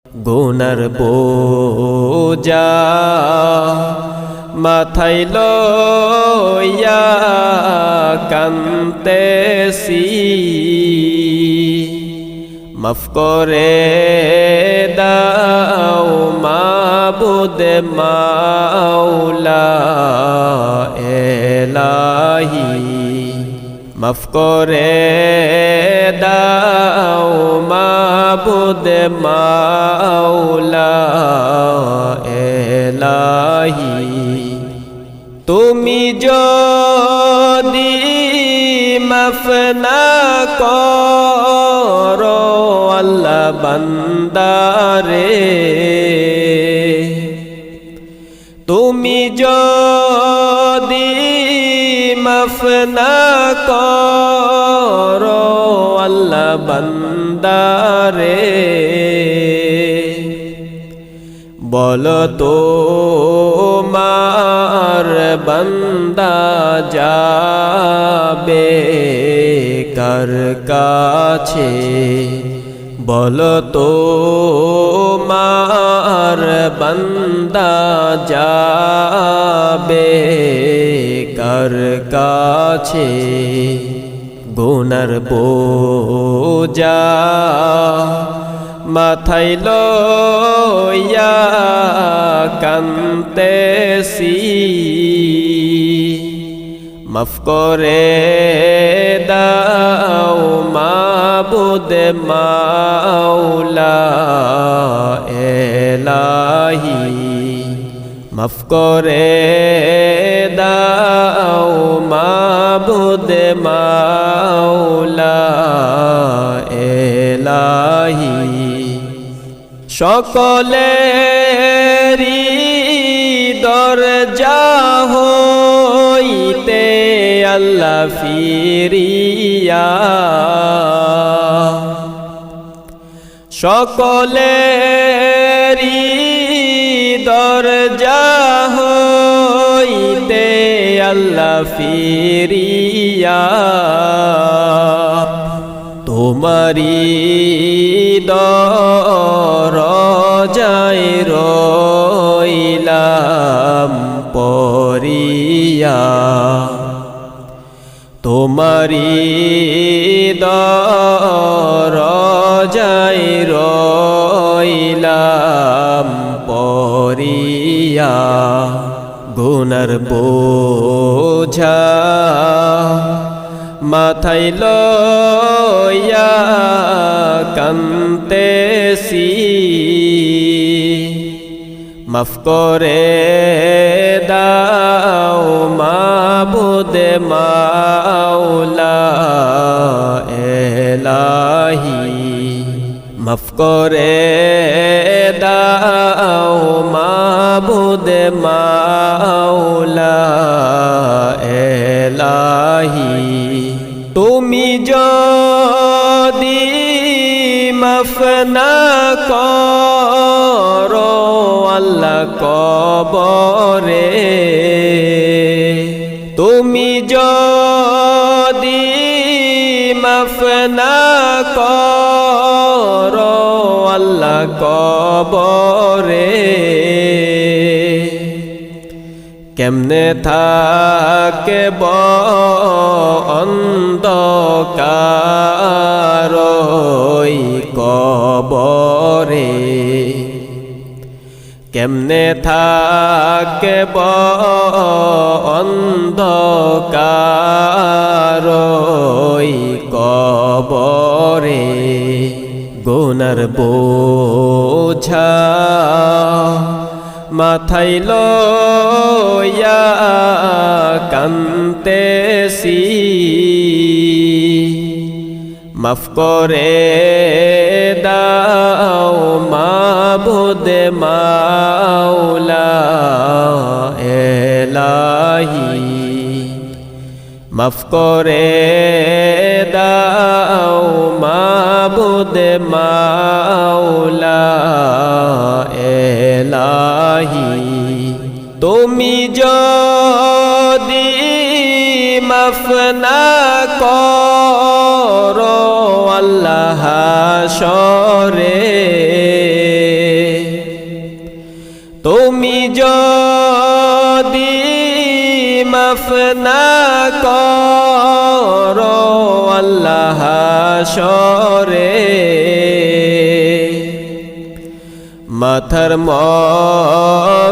গুনার বোঝা মাথায় লইয়া কান্দেছি, মাফ করে দাও মাবুদ মাওলা এলাহি, মাফ করে দাও মাবুদ মাওলা এলাহি। তুমি যদি মাফ না করো আল্লাহ বান্দারে, তুমি যদি মাফ না করো আল্লাহ বান্দারে, বলো তো মার বান্দা যাবে কার কাছে, বলো তো মার বান্দা যাবে কার কাছে। গুনার বোঝা মাথায় লইয়া কান্দেছি, মাফ করে দাও মাবুদ মাওলা এলাহি, মাফ করে দাও মাবুদ মাওলা এলাহি। সকলেরই দরজা হইতে আল্লাহ ফিরিয়া, সকলেরই দরজা হইতে আল্লাহ ফিরিয়া, তোমারি দরজায় রইলাম পরিয়া, তোমারি দরজায় রইলাম পরিয়া। গুনার বোঝা মাথায় লইয়া কান্দেছি, মাফ করে দাও মাবুদ মাওলা এলাহি, মাফ করে দাও মাবুদ মাওলা এলাহি। তুমি যদি মাফ না করো আল্লাহ কবরে, তুমি যদি মাফ না করো আল্লাহ কবরে, কেমনে থাকব অন্ধকার কবরে, কেমনে থাকব অন্ধকার কবরে। গুনার বোঝা মাথায় লইয়া কান্দেছি, মাফ করে দাও মাবুদ মাওলা এলাহি, মাফ করে দাও মাবুদ মাওলা এলাহি। তুমি যদি মাফ না করো আল্লাহ হাশরে, তুমি যদি মাফ না করো আল্লাহ হাশরে মাথার মগজে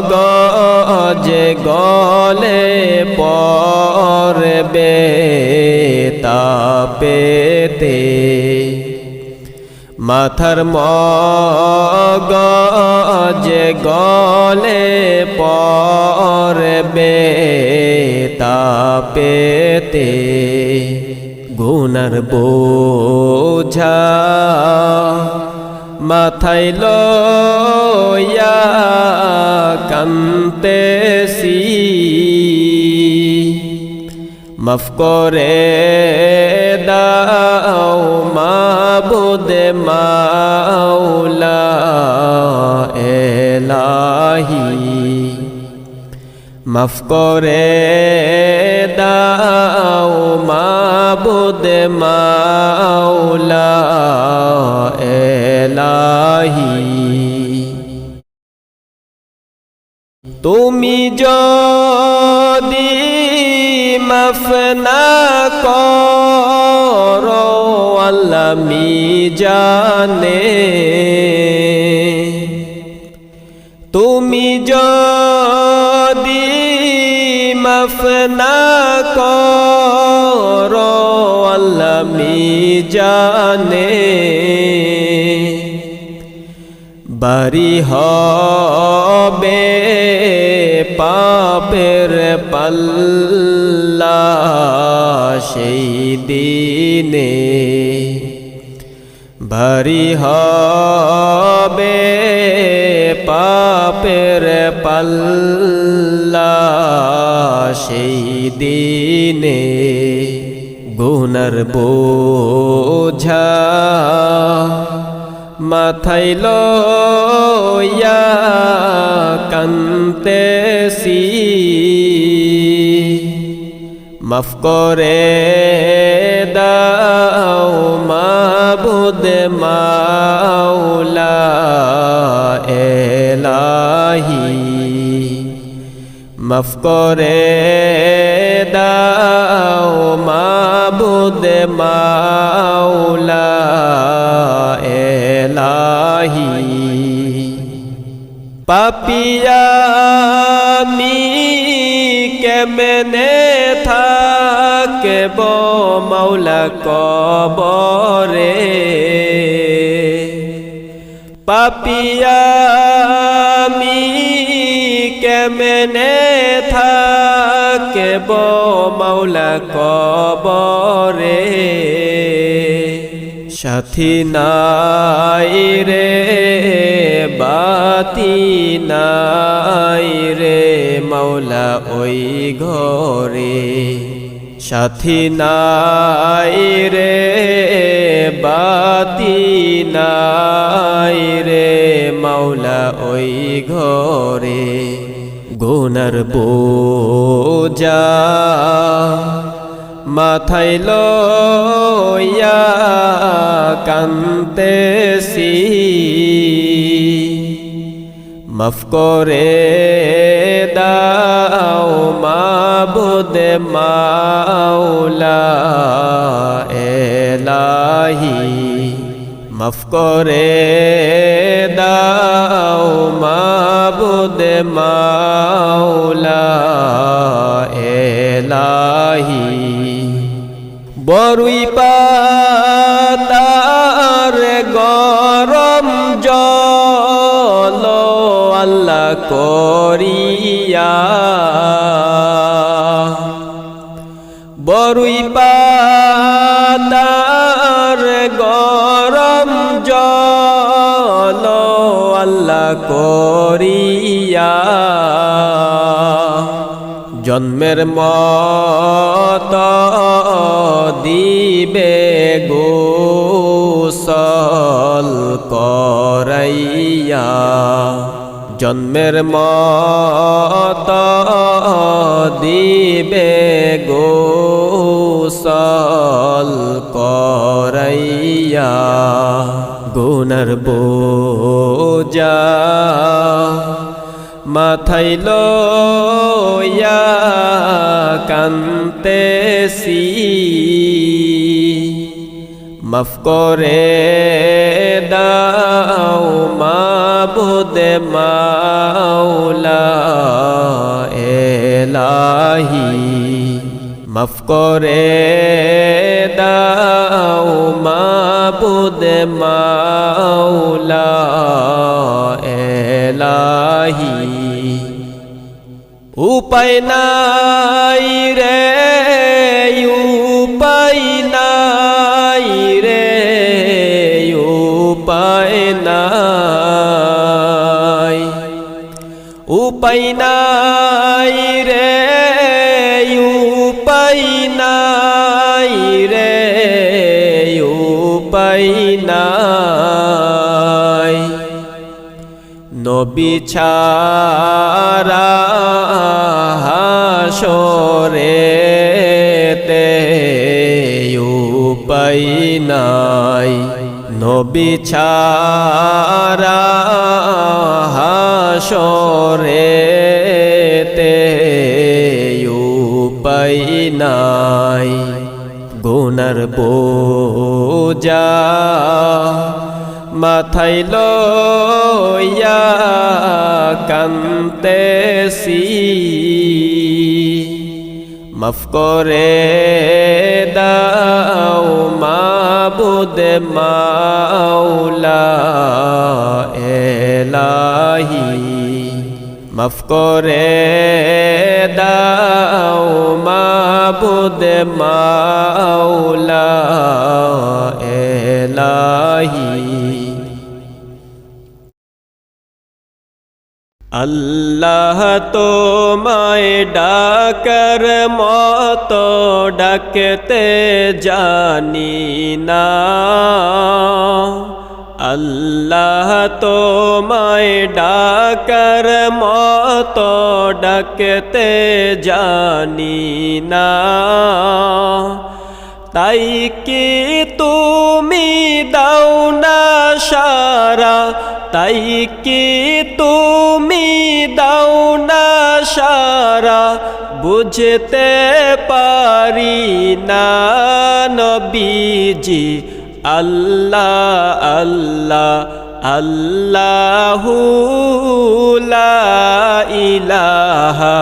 গলে পড়বে তাপেতে মাথার মগজে গলে পড়বে তাপেতে গুনার বোঝা মাথায় লইয়া কান্তেছি মাফ করে দাও মাবুদ মাওলা এলাহি মাফ করে দাও মাবুদ মাওলা এলাহি তুমি যদি মাফ না করো আল্লাহ মিজানে তুমি যদি মাফ না করো আল্লাহ মিজানে বারি হবে পাপের পাল্লা সেই দিনে ভারী হবে পাপের পাল্লা সেই দিনে গুনার বোঝা মাথায় লইয়া কান্তেছি মাফ করে দাও মাবুদ মাওলা এলাহি মাফ করে দাও মাবুদ মাওলা এলাহি পাপিয়া আমি কেমনে থাকব মাওলা কবরে পাপিয়া আমি কেমনে থাকব মাওলা কবরে সাথী নাই রে বাতি নাই রে মাওলা ওই ঘরে সাথী নাই রে বাতি নাই রে মাওলা ওই ঘরে গুনার বোঝা মাথায় লইয়া কান্তেছি মাফ করে দাও মাবুদ মাওলা এলাহি মাফ করে দাও মাবুদ মাওলা এলাহি বরুই পাতার গরম জল আল্লাহ করিয়া বরুই পাতার গরম জল আল্লাহ করিয়া জন্মের মত দিবে গোসল করাইয়া জন্মের মত দিবে গোসল করাইয়া গুনার বোঝা মাথায় লইয়া কান্তেছি মাফ করে দাও মাবুদ মাওলা এলাহি মাফ করে দাও মাবুদ মাওলা এলাহি উপায় নাই রে উপায় নাই রে উপায় নাই উপায় নাই রে উপায় নাই রে উপায় নাই নবী ছাড়া হাসরেতে উপায় নাই নবী ছাড়া হাসরেতে উপায় নাই গুনার বোঝা মাথায় লইয়া কান্তেছি মাফ করে দাও মাবুদ মাওলা এলাহি মাফ করে দাও মাবুদ মাওলা এলাহি আল্লাহ তোমায় ডাকার মতো ডাকতে জানি না আল্লাহ তোমায় ডাকার মতো ডাকতে জানি না তাই কি তুমি দাও না সারা তাই কি তুমি দাও না সারা বুঝতে পারি না নবীজি আল্লাহ আল্লাহ আল্লাহু লা ইলাহা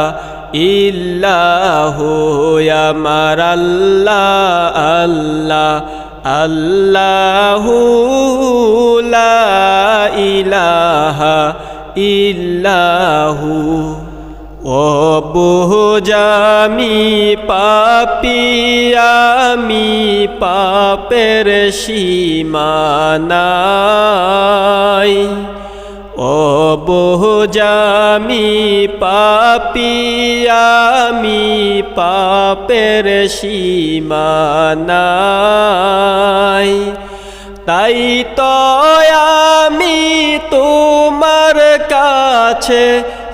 ইল্লাহু আমার আল্লাহ আল্লাহ আল্লাহু লা ইলাহা ইল্লাহু ও বুঝামি পাপী আমি পাপের সীমানাই ও বুঝামি পাপী আমি পাপের সীমানাই তাই তো আমি তোমার কাছে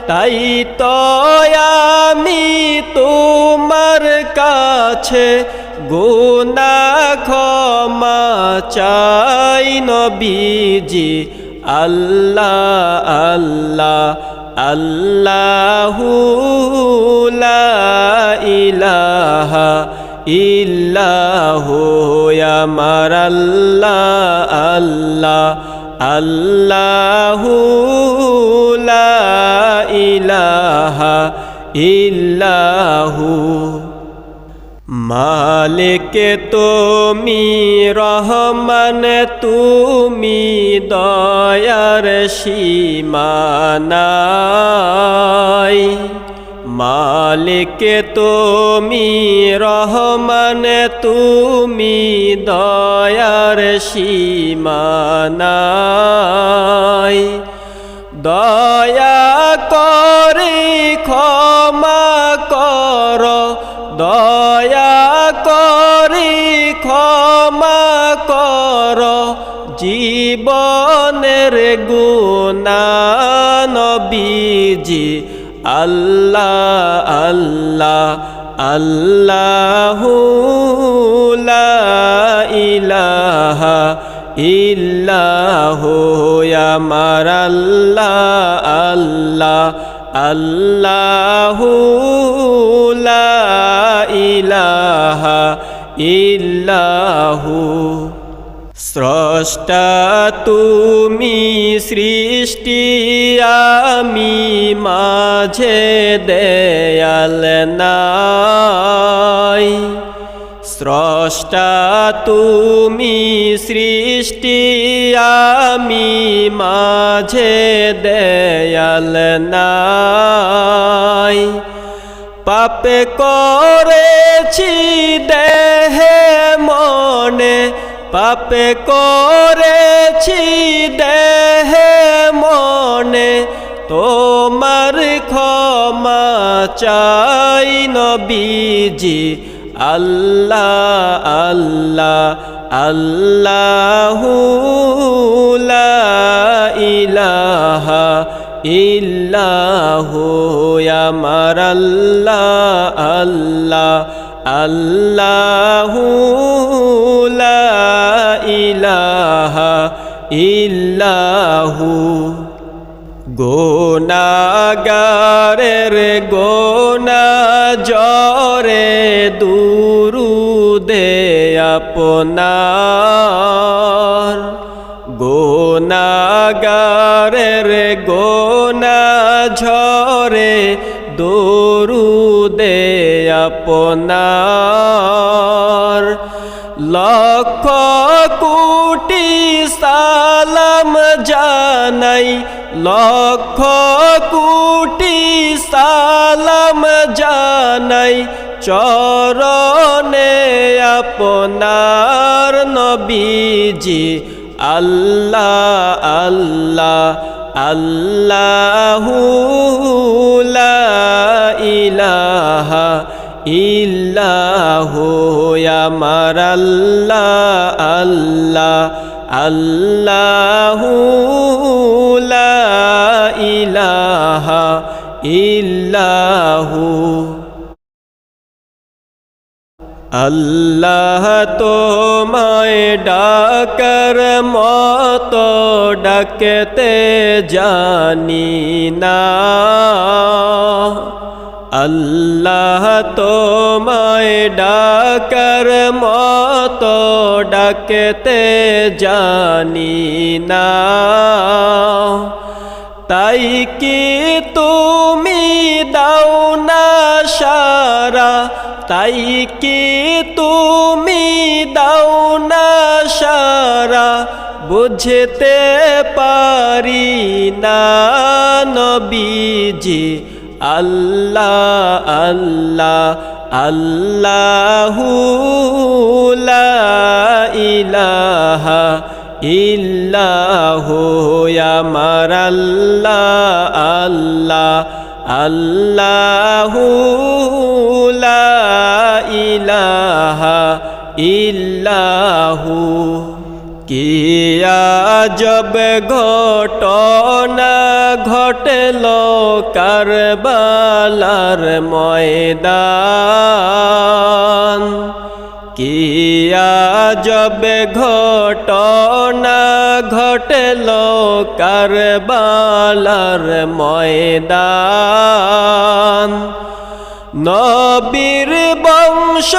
তাই তো আমি তোমার কাছে গুনাহ ক্ষমা চাই নবীজি আল্লাহ আল্লাহ আল্লাহু লা ইলাহা ইল্লাহু আমার আল্লাহ আল্লাহ আল্লাহু লা ইলাহা ইল্লাহু মালিক তুমি রহমান তুমি দয়ার সীমানাই মালিক তুমি রহমান তুমি দয়ার সীমানাই দয়া করে ক্ষমা কর দয়া করে ক্ষমা কর জীবনের গুনাহ নবীজি আল্লাহ আল্লাহ আল্লাহু লা ইলাহা ইল্লাহু আমার আল্লাহ আল্লাহ আল্লাহু লা ইলাহা ইল্লাহু। স্রষ্টা তুমি, সৃষ্টি আমি, মাঝে দেয়াল নাই। স্রষ্টা তুমি, সৃষ্টি আমি, মাঝে দেয়াল নাই। পাপে করেছি দেহে মনে, পাপে করেছি দেহে মনে, তোমার ক্ষমা চাই নবীজি। আল্লাহ আল্লাহ আল্লাহু লা ইলাহা ইল্লাহু। আমার আল্লাহ আল্লাহ আল্লাহু লা ইলাহা ইল্লাহু। গুনাহগারের গুনাহ জরে দুরুদে আপনার। গুনাহগারের গুনাহ ঝরে দুরুদে আপনার। লক্ষ কোটি সালাম জানাই, লক্ষ কোটি সালাম জানাই, চরণে আপনার নবীজি। আল্লাহ আল্লাহ আল্লাহু লা ইলাহা ইল্লাহু। আমার আল্লাহ আল্লাহ আল্লাহু লা ইলাহা ইল্লাহু। আল্লাহ তোমায় ডাকার মতো ডাকতে জানি না। আল্লাহ তোমায় ডাকার মতো ডাকতে জানি না। তাই কি তুমি দাও না সারা, তাই কি তুমি দাও না সারা, বুঝতে পারি না নবীজি। আল্লাহ আল্লাহ আল্লাহু লা ইলাহা ইল্লাহু। আমার আল্লাহ আল্লাহ আল্লাহু লা ইলাহা ইল্লাহু। কি আজব ঘটনা ঘটল কারবালার ময়দান। কি আজব ঘটনা ঘটল কারবালার ময়দান। নবীর বংশ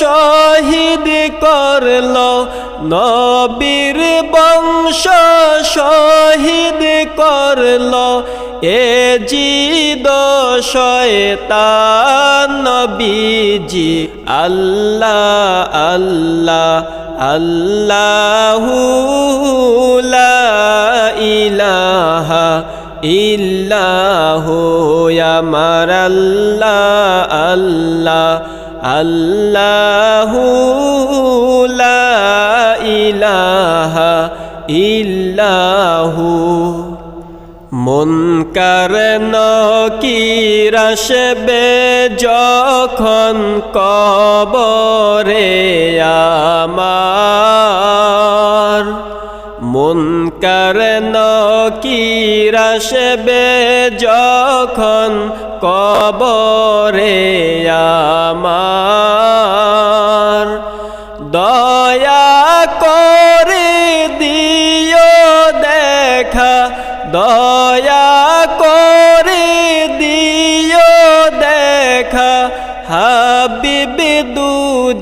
শহীদ করল, নবীর বংশ শহীদ করল, এ জিদ শয়তান নবীজি। আল্লাহ আল্লাহ আল্লাহু লা ইলাহা ইল্লাহু। আমার আল্লাহ আল্লাহ আল্লাহু লা ইলাহা ইল্লাহু। মুনকার নকির আসবে যখন কবরে আমার। মুনকার নকির আসবে যখন কবরে আমার। দয়া করে দিও দেখা, দয়া করে হাবিব দু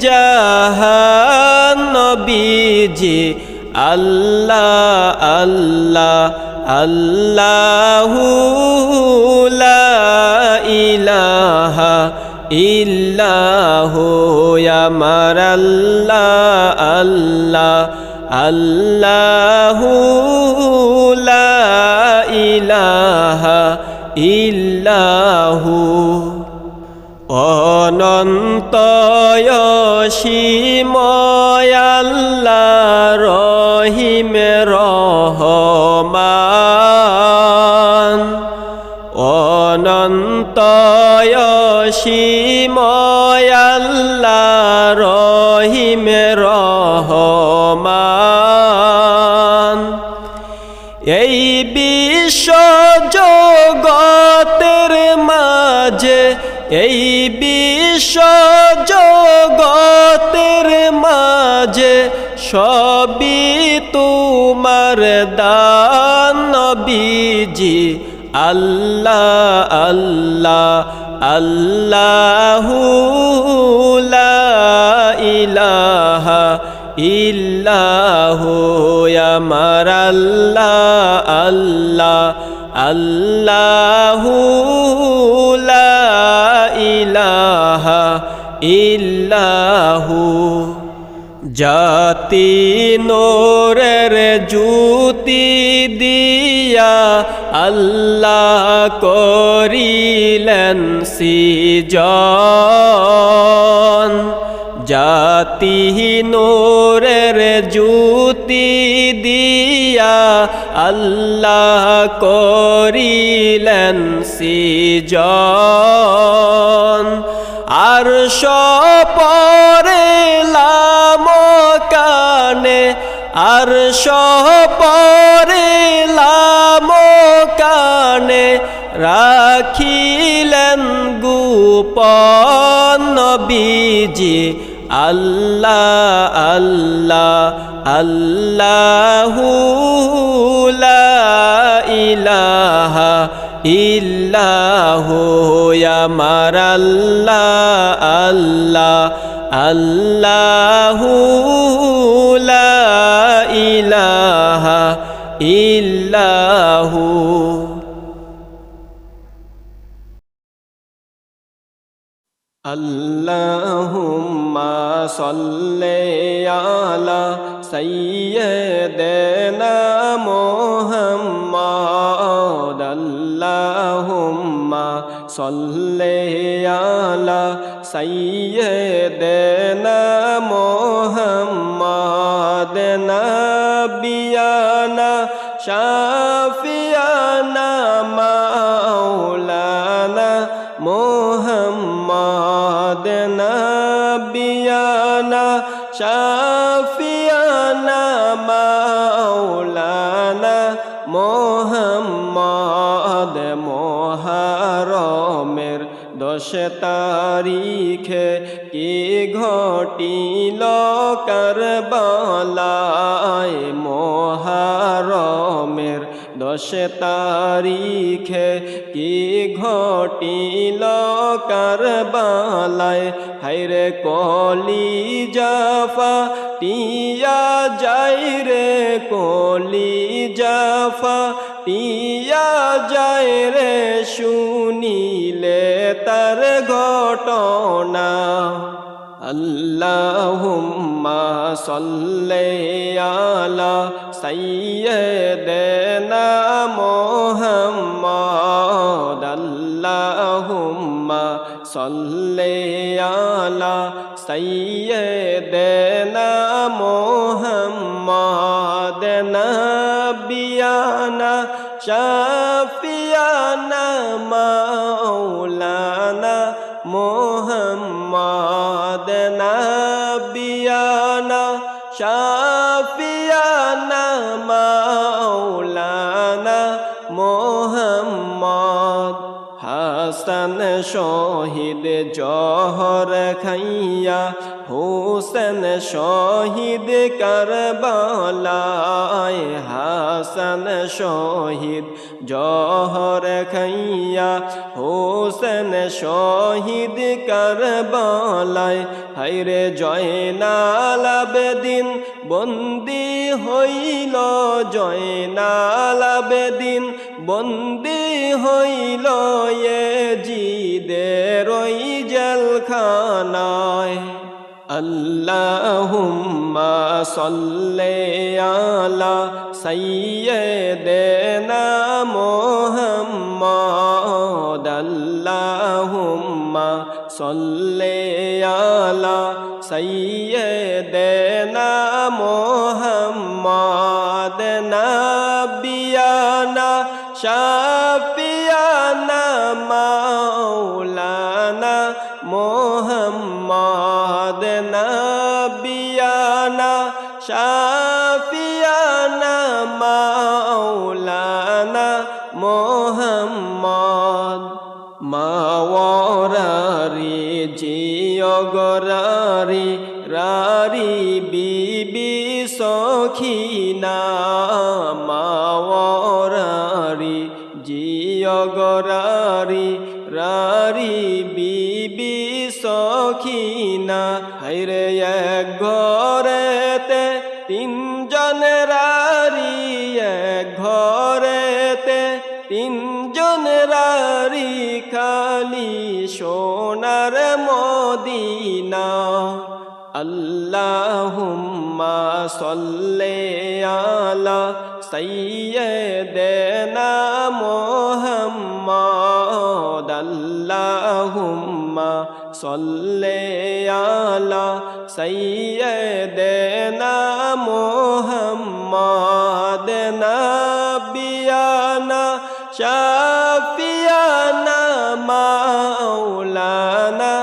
জাহান নবীজি আল্লাহ আল্লাহ আল্লাহু লা ইলাহা ইল্লাহু আমার আল্লাহ আল্লাহ আল্লাহু লা ইলাহা ইল্লাহু অনন্ত অসীময় আল্লাহ রহিম রহমান অনন্ত অসীময় আল্লাহ রহিম রহমান এই বিশ্ব জগতের মাঝে এই বিশ্ব জগতের মাঝে সবই তোমার দান নবীজি আল্লাহ আল্লাহ আল্লাহু লা ইলাহা ইল্লাহু আমার আল্লাহ আল্লাহ আল্লাহু লা ইলাহা ইল্লাহু জাতি নূরের জ্যোতি দিয়া আল্লাহ করিলেন সৃজন জাতি নূরের জ্যোতি দিয়া আল্লাহ করিলেন সৃজন আরশ পরে লামকানে আরশ পরে লামকানে রাখিলেন গোপন নবীজি আল্লাহ আল্লাহ আল্লাহু লা ইলাহা ইল্লাহু আমার আল্লাহ আল্লাহ আল্লাহু লা ইলাহা ইল্লাহু আল্লাহুম্মা সাল্লি আলা সাইয়্যিদিনা মুহাম্মাদ আল্লাহুম্মা সাল্লি আলা সাইয়্যিদিনা মুহাম্মাদ নাবিয়ানা শাফিয়ানা মাওলানা মুহাম্মাদ নাবিয়ানা শাফিয়ানা মাওলানা মুহাম্মাদ মুহররমের 10 তারিখে কি ঘটিল কারবালায় মুহররমের 10 তারিখে কি ঘটিল কারবালায় হায়রে কলিজা ফাটিয়া যায় রে কলিজা ফাটিয়া যায় রে শুনিলে তার ঘটনা আল্লাহুম্মা সাল্লি আলা সাইয়্যিদিনা মুহাম্মাদ আল্লাহুম্মা সাল্লি আলা সাইয়্যিদিনা মুহাম্মাদ নাবিয়ানা শাফিয়ানা মাওলানা মুহাম্মাদ নাবিয়ানা শাফিয়ানা মাওলানা মুহাম্মাদ হাসান শহীদ জহর খাইয়া হুসেন শহীদ কারবালায় হাসান শহীদ জহর খাইয়া হোসেন শহীদ কারবালায় হায়রে জয়নাল আবেদিন বন্দি হইল জয়নাল আবেদিন বন্দি হইল ইয়েজিদের ওই জেলখানায় আল্লাহুম্মা সাল্লি আলা সাইয়্যিদিনা মুহাম্মাদ আল্লাহুম্মা সাল্লি আলা সাইয়্যিদিনা মুহাম্মাদ নাবিয়ানা শাফিয়ানা মাওলানা মুহাম্মাদ নাবিয়ানা শাফিয়ানা মাওলানা মুহাম্মাদ মাওয়ারারি জিয়গরারি রারি বিবি সখিনা মাওয়ারারি জিয়গরারি রারি বিবি সখিনা হায়রে এক ঘরেতে তিনজন রারি এক ঘরেতে তিনজন রারি খালি সোনার মদিনা আল্লাহুম্মা সাল্লি আলা সাইয়্যিদিনা মুহাম্মাদ আল্লাহুম্মা সাল্লি আলা সাইয়্যিদিনা মুহাম্মাদ নাবিয়ানা শাফিয়ানা মাওলানা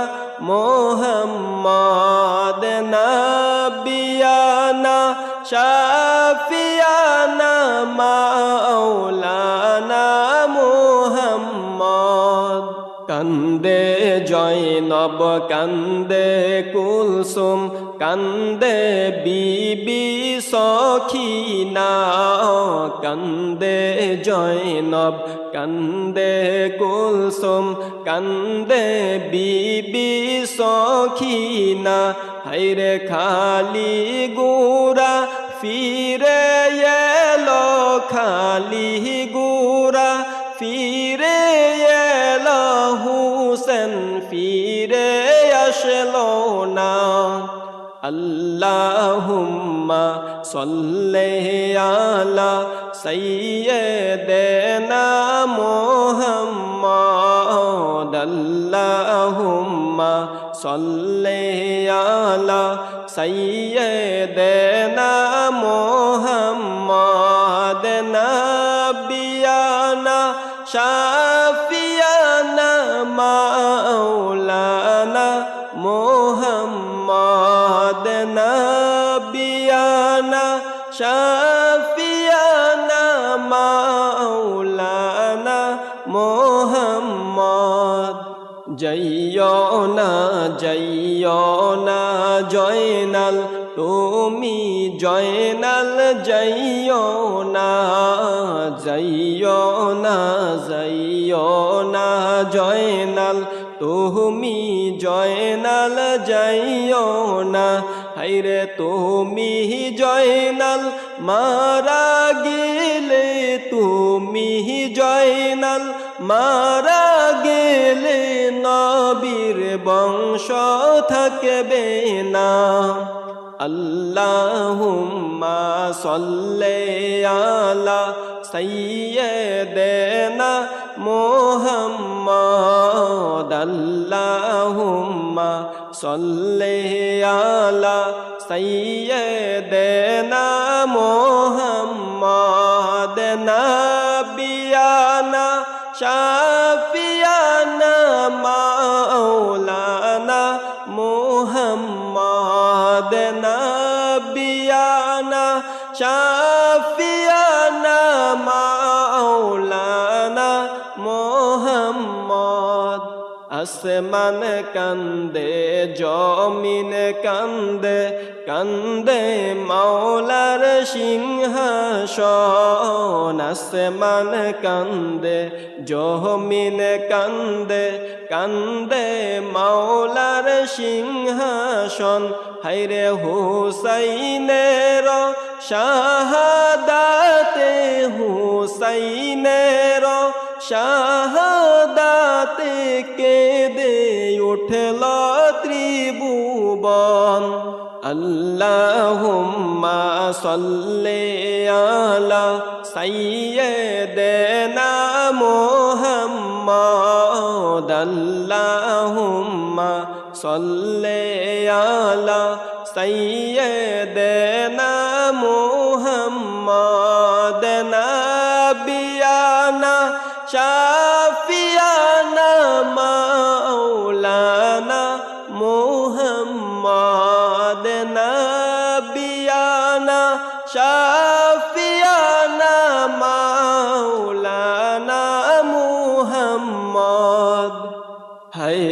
মুহাম্মাদ নাবিয়ানা শাফিয়ানা মাওলানা মুহাম্মাদ কান্দে জয়নব কান্দে কুলসুম কান্দে বিবি সখিনা কান্দে জয়নব কান্দে কুলসুম কান্দে বিবি সখিনা হায়রে খালি গুরা ফিরে এলো খালি গুরা ফিরে এলো হুসেন ফিরে আসলো না আল্লাহুম্মা সাল্লি আলা সাইয়্যিদিনা মুহাম্মাদ আল্লাহুম্মা সাল্লি আলা সাইয়্যিদিনা মুহাম্মাদ নাবিয়ানা শাফিয়ানা মাওলানা মুহাম্মাদ নাবিয়ানা শাফিয়ানা মাওলানা মুহাম্মাদ যাইও না জয়নাল তুমি জয়নাল যাইও না জয়নাল তুমি জয়নাল যাইও না হায়রে তুমি জয়নাল মারা গেলে তুমি জয়নাল মারা গেলে নবীর বংশ থাকবে না আল্লাহুম্মা সাল্লি আলা সাইয়্যিদিনা মুহাম্মাদ আল্লাহুম্মা সাল্লি আলা সাইয়্যিদিনা মুহাম্মাদ নাবিয়ানা শাফিয়ানা মাওলানা মুহাম্মাদ নাবিয়ানা শাফিয়ানা মাওলানা মুহাম্মাদ আসমান কান্দে জমিন কান্দে কান্দে মাওলার সিংহাসন আসমান কান্দে জমিন কান্দে কান্দে মাওলার সিংহাসন হায়রে হুসাইনের শাহাদাতে হুসাইনের শাহাদাতে কেঁদে উঠল ত্রিভুবন আল্লাহুম্মা সাল্লি আলা সাইয়্যিদিনা মুহাম্মদ আল্লাহুম্মা সাল্লি আলা সাইয়্যিদিনা মুহাম্মদ নাবিয়ানা শাফিয়ানা মাওলানা মুহাম্মদ নাবিয়ানা শাফিয়ানা মাওলানা মুহাম্মদ হায়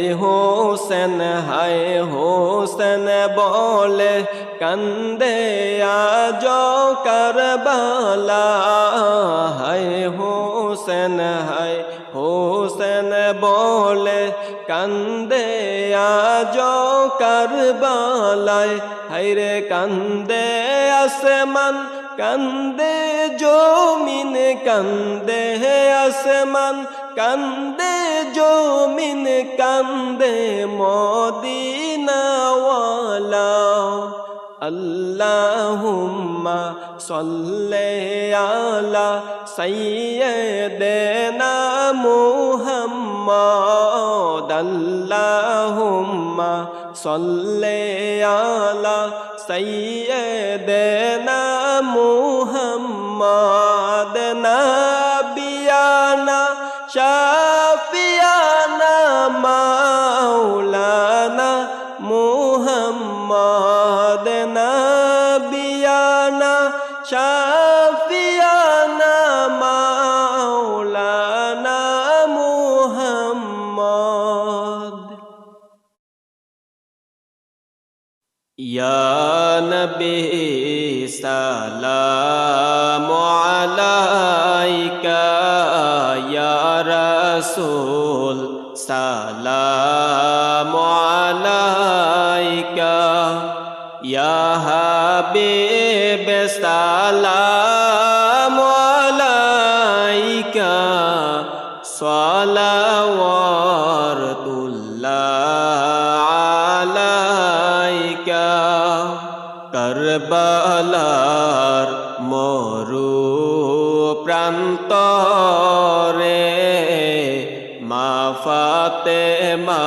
হোসেন বলে কান্দে আজ কারবালা হায় হোসেন বলে কান্দে আজ কারবালায় হায়রে কান্দে আসমান কান্দে জমিন কান্দে আসমান কান্দে জমিন কান্দে মদিনাওয়ালা আল্লাহুম্মা সাল্লি আলা সাইয়্যিদিনা মুহাম্মদ আল্লাহুম্মা সাল্লি আলা সাইয়্যিদিনা মুহাম্মদ নাবিয়ানা শাফিয়ানা মাওলানা মুহাম্মদ নাবিয়ানা শাফিয়ানা মাওলানা মুহাম্মদ ইয়া নবী সালামু আলাইকা ইয়া রাসূল সালামু আলাইকা ইয়া হাবিব সালামু আলাইকা সালাওয়াতুল্লাহ আলাইকা কারবালার মরু প্রান্তরে মা ফাতেমার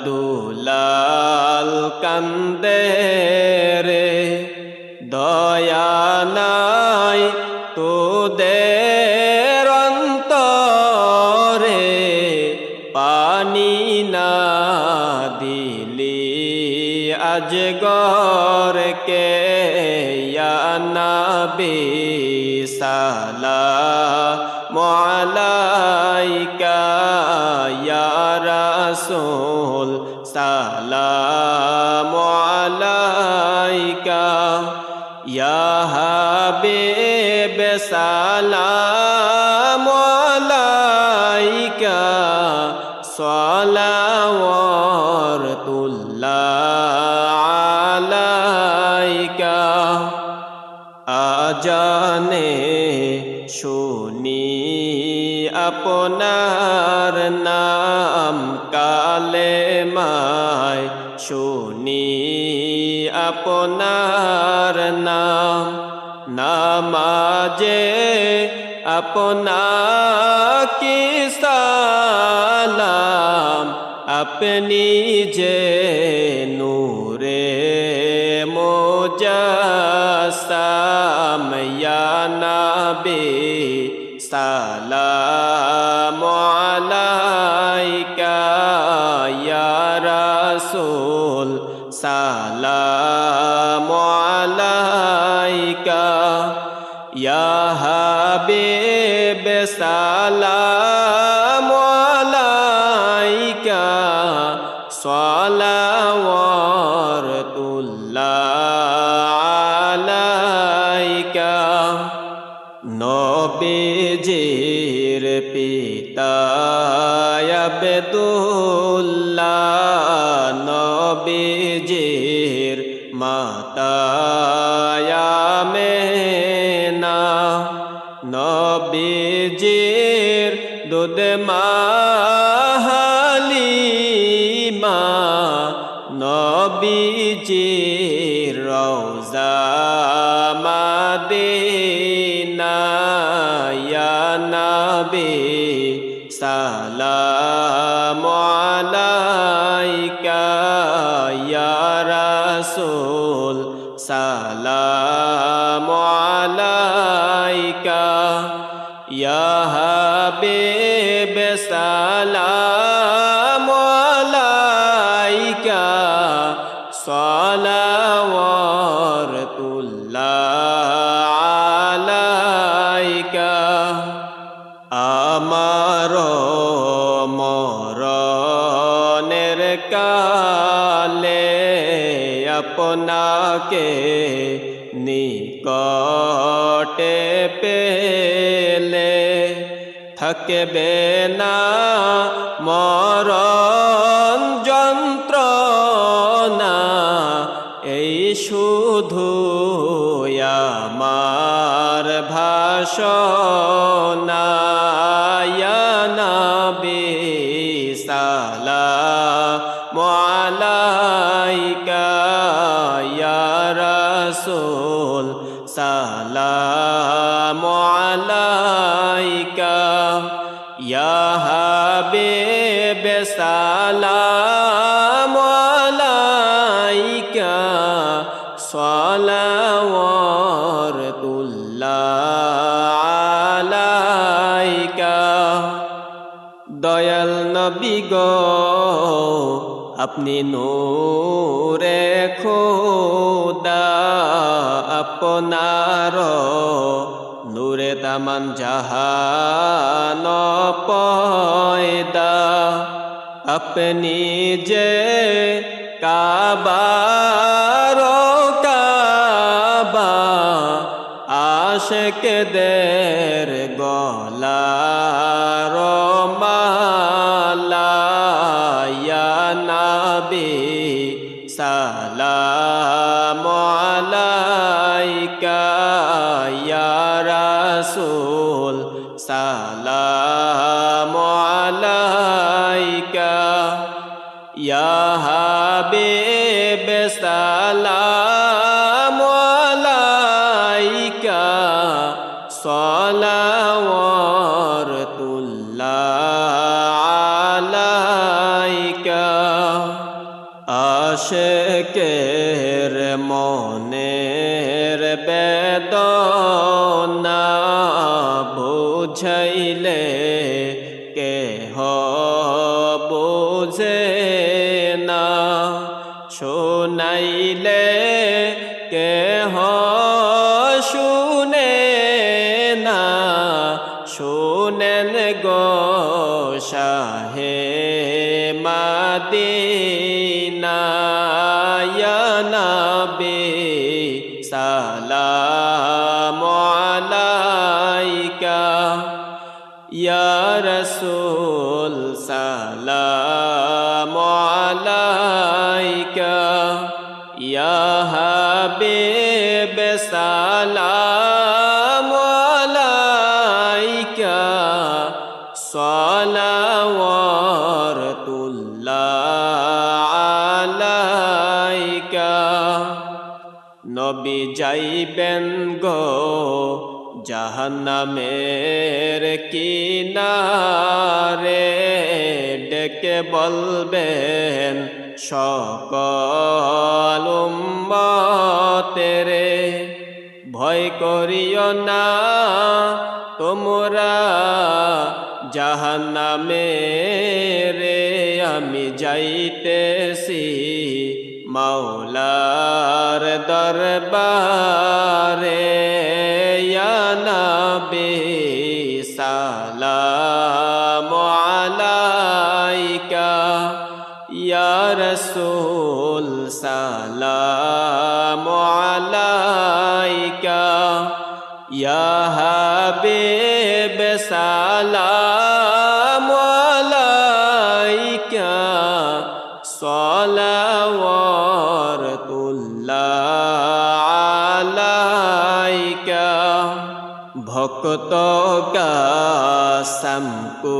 দুলাল কান্দে রে দয়া নাই তোদের অন্তরে পানি না দিলি আজগরকে ইয়া নবী সালামু আলাইকা ইয়া রাসূল সালামু আলাইকা ইয়া হাবিব সালামু আলাইকা সালাওয়াতুল্লাহ আলাইকা আজানে শুনি আপনার নাম কালেমায় শুনি আপনার নাম নামাজে আপনাকে সালাম আপনি যে নূরে মুজাসসাম ইয়া নবী সালামু আলাইকা ইয়া রাসূল সালামু আলাইকা ইয়া হাবিব সালামু আলাইকা পিতা আব্দুল্লাহ নবীজির মাতা আমেনা নবীজির দুধ মা হালিমা নবীজির রওজা মদিনা ইয়া নবী সালামু আলাইকা ইয়া রাসূল সালামু আলাইকা ইয়া হাবিব সালামু আলাইকা সালাওয়াতুল্লাহ আলাইকা আমার মরণের কালে আপনাকে নিকটে পেলে থাকবে না মরণ যন্ত্রণা এই শুধু আমার ভাষণা ইয়া নবী সালামু আলাইকা ইয়া রাসূল সালামু আলাইকা ইয়া হাবিব সালামু আলাইকা সালাওয়াতুল্লাহ আলাইকা দয়াল নবী গো আপনি নূরে খোদা আপনার নূরে তামান জাহান পয়দা আপনি যে কাবার কাবা আশিকদের গলার মালা ইয়া নবী সালামু আলাইকা ইয়া রাসূল সালামু আলাইকা ইয়া হাবিব সালামু আলাইকা সালাওয়াতুল্লাহ আলাইকা আশিকের মনের বেদনা বুঝাইলে কেহ বুঝে না শোনাইলে কেহ শুনে না শুনেন গো শাহে মদিনা ইয়া নবী সালামু আলাইকা ইয়া রাসূল সালামু আলাইকা ইয়া হাবিব সালামু আলাইকা সালাওয়াতুল্লাহ আলাইকা নবী যাইবেন গো জাহান্নামের কিনারে ডেকে বলবেন সকল উম্মতেরে ভয় করিও না তোমরা জাহান্নামে রে আমি যাইতেছি মাওলার দরবারে ইয়া নবী সালামু আলাইকা ইয়া রাসূল সালামু আলাইকা ইয়া হাবিব সালাম भक्तों का सबको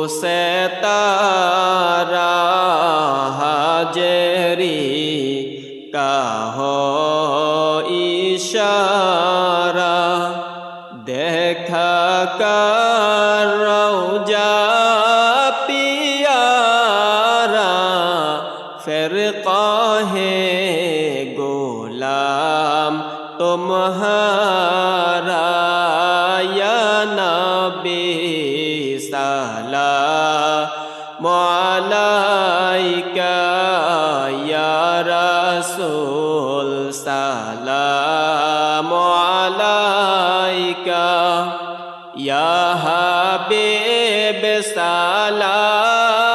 से तारा हाजिरी का हो इशारा देखा कर रौजा पियारा फिर काहे गुलाम तुम्हारा या नबी सलाम अलैका या रसूल सलाम अलैका या हबीब सलाम